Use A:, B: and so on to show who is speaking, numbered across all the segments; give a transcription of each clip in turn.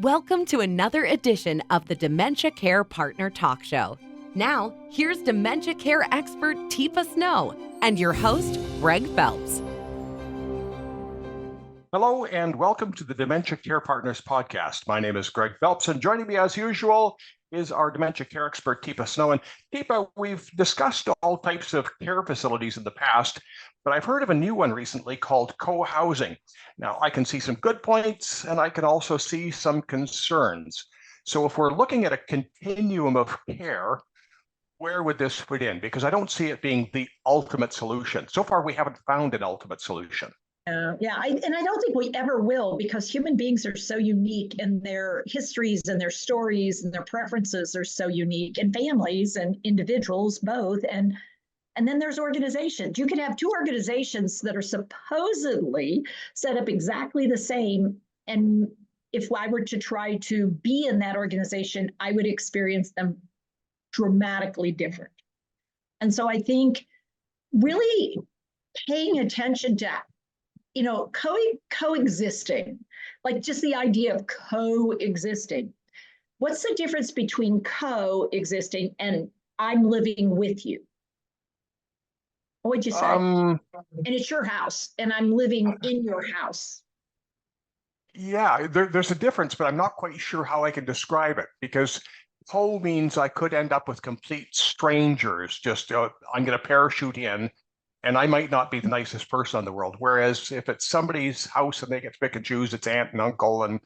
A: Welcome to another edition of the Dementia Care Partner Talk Show. Now, here's dementia care expert Teepa Snow and your host, Greg Phelps.
B: Hello and welcome to the Dementia Care Partners podcast. My name is Greg Phelps, and joining me as usual is our dementia care expert, Teepa Snow. And Teepa, we've discussed all types of care facilities in the past, but I've heard of a new one recently called co-housing. Now, I can see some good points, and I can also see some concerns. So if we're looking at a continuum of care, where would this fit in? Because I don't see it being the ultimate solution. So far, we haven't found an ultimate solution.
C: I don't think we ever will, because human beings are so unique, and their histories and their stories and their preferences are so unique, and families and individuals both. And then there's organizations. You can have two organizations that are supposedly set up exactly the same. And if I were to try to be in that organization, I would experience them dramatically different. And so I think really paying attention to coexisting, like just the idea of coexisting. What's the difference between coexisting and I'm living with you? What would you say? And it's your house, and I'm living in your house.
B: Yeah, there's a difference, but I'm not quite sure how I can describe it, because co means I could end up with complete strangers. Just I'm going to parachute in, and I might not be the nicest person in the world. Whereas if it's somebody's house and they get to pick and choose, it's aunt and uncle, and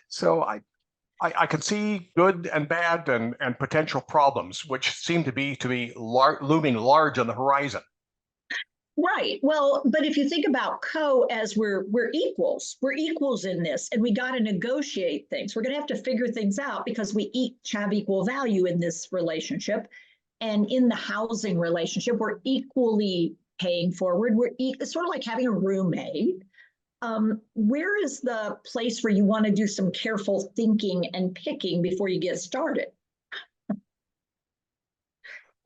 B: so I can see good and bad and potential problems, which seem to be looming large on the horizon.
C: Right. Well, but if you think about co as we're equals in this, and we got to negotiate things. We're going to have to figure things out, because we each have equal value in this relationship. And in the housing relationship, we're equally paying forward. It's sort of like having a roommate. Where is the place where you want to do some careful thinking and picking before you get started?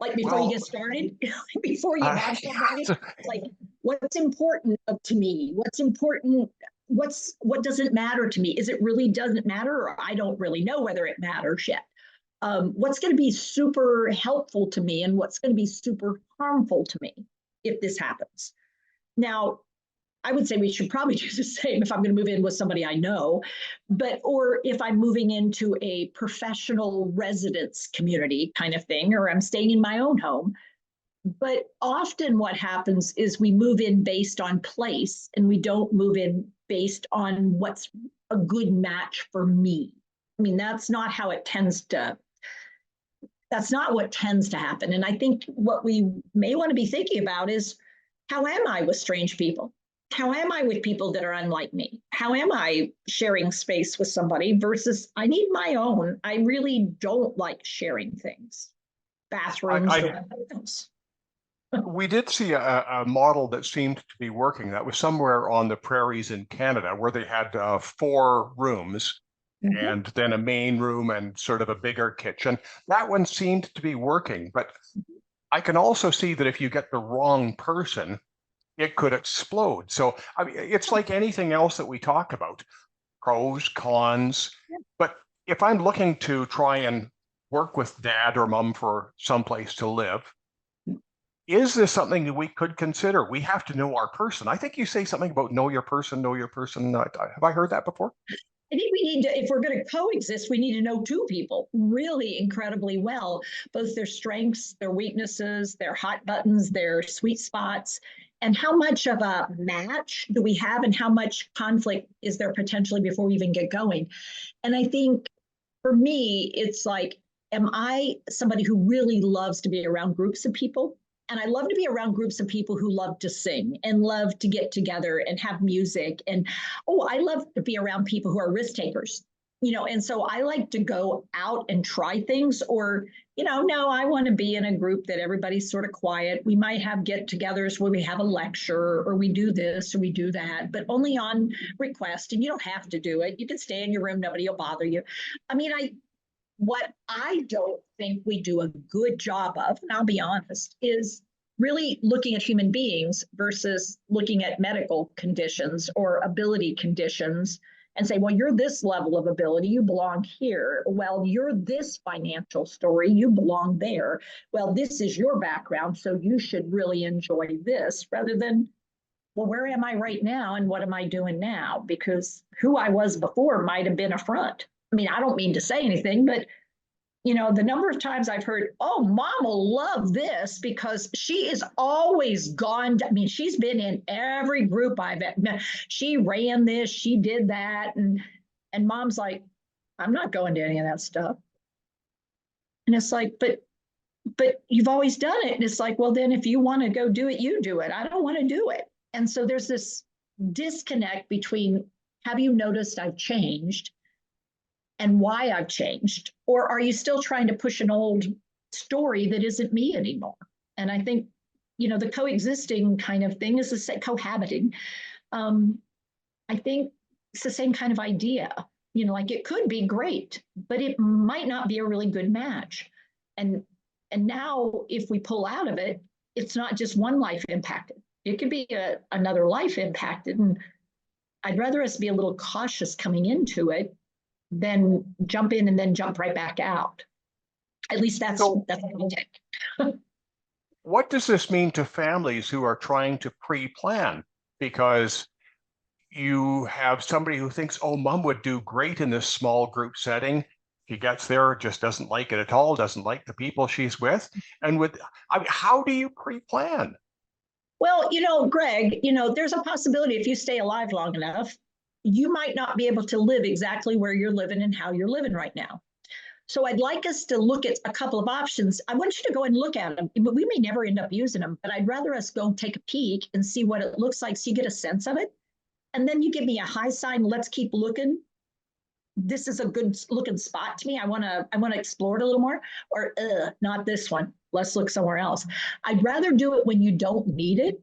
C: Like before you get started, before you have somebody, like what's important to me? What's important? What doesn't matter to me? Is it really doesn't matter, or I don't really know whether it matters yet? What's going to be super helpful to me, and what's going to be super harmful to me if this happens? Now, I would say we should probably do the same if I'm going to move in with somebody I know, or if I'm moving into a professional residence community kind of thing, or I'm staying in my own home. But often what happens is we move in based on place, and we don't move in based on what's a good match for me. I mean, that's not what tends to happen. And I think what we may want to be thinking about is, how am I with strange people? How am I with people that are unlike me? How am I sharing space with somebody versus I need my own? I really don't like sharing things, bathrooms.
B: We did see a model that seemed to be working. That was somewhere on the prairies in Canada, where they had 4 rooms, and then a main room and sort of a bigger kitchen. That one seemed to be working, but I can also see that if you get the wrong person, it could explode. So I mean, it's like anything else that we talk about, pros, cons. But if I'm looking to try and work with dad or mom for someplace to live, is this something that we could consider? We have to know our person. I think you say something about know your person, know your person. Have I heard that before?
C: I think we need to, if we're going to coexist, we need to know 2 people really incredibly well, both their strengths, their weaknesses, their hot buttons, their sweet spots, and how much of a match do we have, and how much conflict is there potentially before we even get going. And I think for me, it's like, am I somebody who really loves to be around groups of people? And I love to be around groups of people who love to sing and love to get together and have music. And, I love to be around people who are risk takers, and so I like to go out and try things, or, no, I want to be in a group that everybody's sort of quiet. We might have get-togethers where we have a lecture, or we do this or we do that, but only on request. And you don't have to do it. You can stay in your room. Nobody will bother you. I mean, what I don't think we do a good job of, and I'll be honest, is really looking at human beings versus looking at medical conditions or ability conditions and say, well, you're this level of ability, you belong here. Well, you're this financial story, you belong there. Well, this is your background, so you should really enjoy this, rather than, well, where am I right now and what am I doing now? Because who I was before might have been a front. I mean, I don't mean to say anything, but the number of times I've heard, oh, mom will love this because she is always gone. I mean, she's been in every group I've met. She ran this, she did that. And mom's like, I'm not going to any of that stuff. And it's like, but you've always done it. And it's like, well, then if you want to go do it, you do it. I don't want to do it. And so there's this disconnect between, have you noticed I've changed and why I've changed? Or are you still trying to push an old story that isn't me anymore? And I think, the coexisting kind of thing is the same, cohabiting. I think it's the same kind of idea. Like it could be great, but it might not be a really good match. And now if we pull out of it, it's not just one life impacted. It could be another life impacted. And I'd rather us be a little cautious coming into it than jump in and then jump right back out. At least that's what I take.
B: What does this mean to families who are trying to pre-plan? Because you have somebody who thinks, oh, mom would do great in this small group setting. She gets there, just doesn't like it at all, doesn't like the people she's with. And how do you pre-plan?
C: Well, Greg, there's a possibility if you stay alive long enough, you might not be able to live exactly where you're living and how you're living right now. So I'd like us to look at a couple of options. I want you to go and look at them. We may never end up using them, but I'd rather us go take a peek and see what it looks like so you get a sense of it. And then you give me a high sign, let's keep looking. This is a good looking spot to me. I want to explore it a little more, or not this one. Let's look somewhere else. I'd rather do it when you don't need it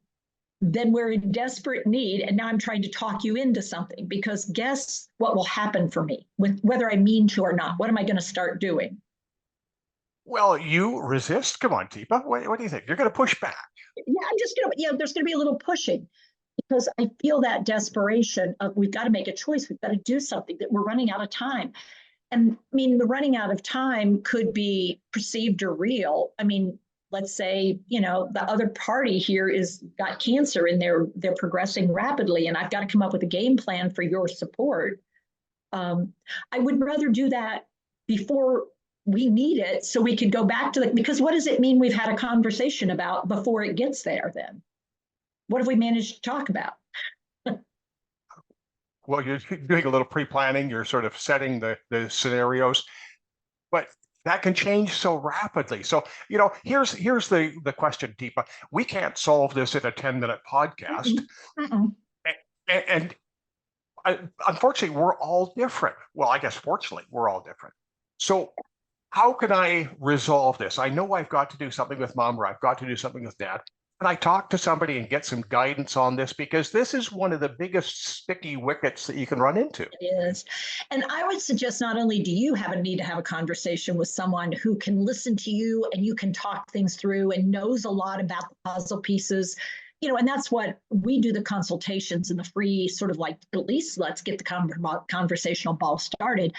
C: than we're in desperate need. And now I'm trying to talk you into something, because guess what will happen for me, with whether I mean to or not? What am I going to start doing?
B: Well, you resist. Come on, Teepa. What do you think? You're going to push back.
C: Yeah, I'm just going to, there's going to be a little pushing, because I feel that desperation of, we've got to make a choice. We've got to do something, that we're running out of time. And I mean, the running out of time could be perceived or real. I mean, let's say, the other party here is got cancer and they're progressing rapidly, and I've got to come up with a game plan for your support. I would rather do that before we need it, so we could go back to because what does it mean we've had a conversation about before it gets there then? What have we managed to talk about?
B: Well, you're doing a little pre-planning, you're sort of setting the scenarios, but that can change so rapidly. So, here's the question, Teepa. We can't solve this in a 10-minute podcast. And unfortunately, we're all different. Well, I guess fortunately, we're all different. So how can I resolve this? I know I've got to do something with mom, or I've got to do something with dad. Can I talk to somebody and get some guidance on this? Because this is one of the biggest sticky wickets that you can run into.
C: It is. And I would suggest, not only do you have a need to have a conversation with someone who can listen to you and you can talk things through and knows a lot about the puzzle pieces, and that's what we do, the consultations and the free sort of like, at least let's get the conversational ball started.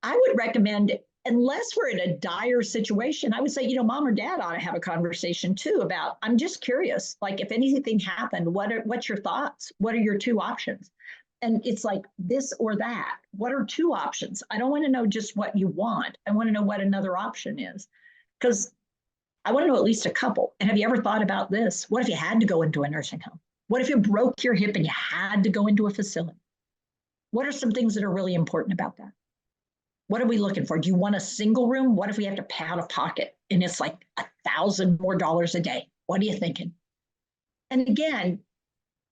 C: I would recommend, unless we're in a dire situation, I would say, mom or dad ought to have a conversation too about, I'm just curious, like if anything happened, what's your thoughts? What are your two options? And it's like this or that. What are two options? I don't want to know just what you want. I want to know what another option is, because I want to know at least a couple. And have you ever thought about this? What if you had to go into a nursing home? What if you broke your hip and you had to go into a facility? What are some things that are really important about that? What are we looking for? Do you want a single room? What if we have to pay out of pocket and it's like $1,000 more a day? What are you thinking? And again,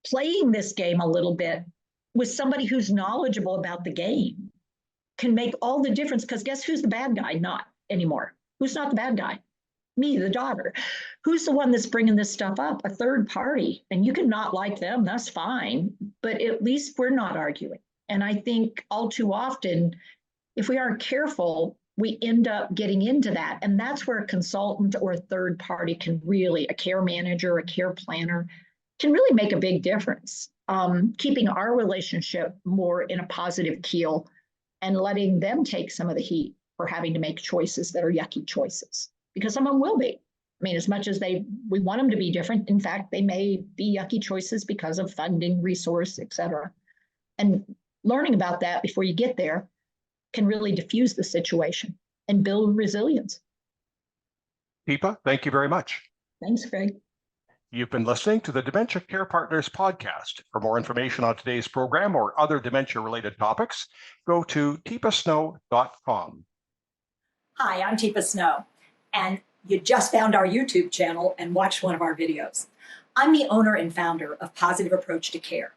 C: playing this game a little bit with somebody who's knowledgeable about the game can make all the difference, because guess who's the bad guy? Not anymore. Who's not the bad guy? Me, the daughter. Who's the one that's bringing this stuff up? A third party. And you can not like them, that's fine, but at least we're not arguing. And I think all too often, if we aren't careful, we end up getting into that. And that's where a consultant or a third party can really, a care manager, a care planner, can really make a big difference. keeping our relationship more in a positive keel and letting them take some of the heat for having to make choices that are yucky choices, because some of them will be. I mean, as much as we want them to be different, in fact, they may be yucky choices because of funding, resource, et cetera. And learning about that before you get there can really diffuse the situation and build resilience.
B: Teepa, thank you very much.
C: Thanks, Greg.
B: You've been listening to the Dementia Care Partners podcast. For more information on today's program or other dementia-related topics, go to teepasnow.com.
D: Hi, I'm Teepa Snow, and you just found our YouTube channel and watched one of our videos. I'm the owner and founder of Positive Approach to Care.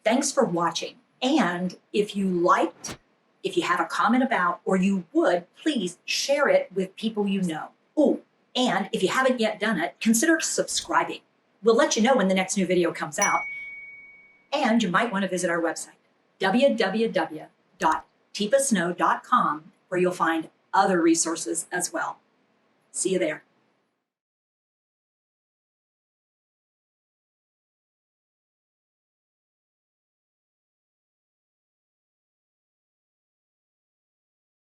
D: Thanks for watching, and if you liked, if you have a comment about, or you would, please share it with people you know. Oh, and if you haven't yet done it, consider subscribing. We'll let you know when the next new video comes out. And you might want to visit our website, www.teepasnow.com, where you'll find other resources as well. See you there.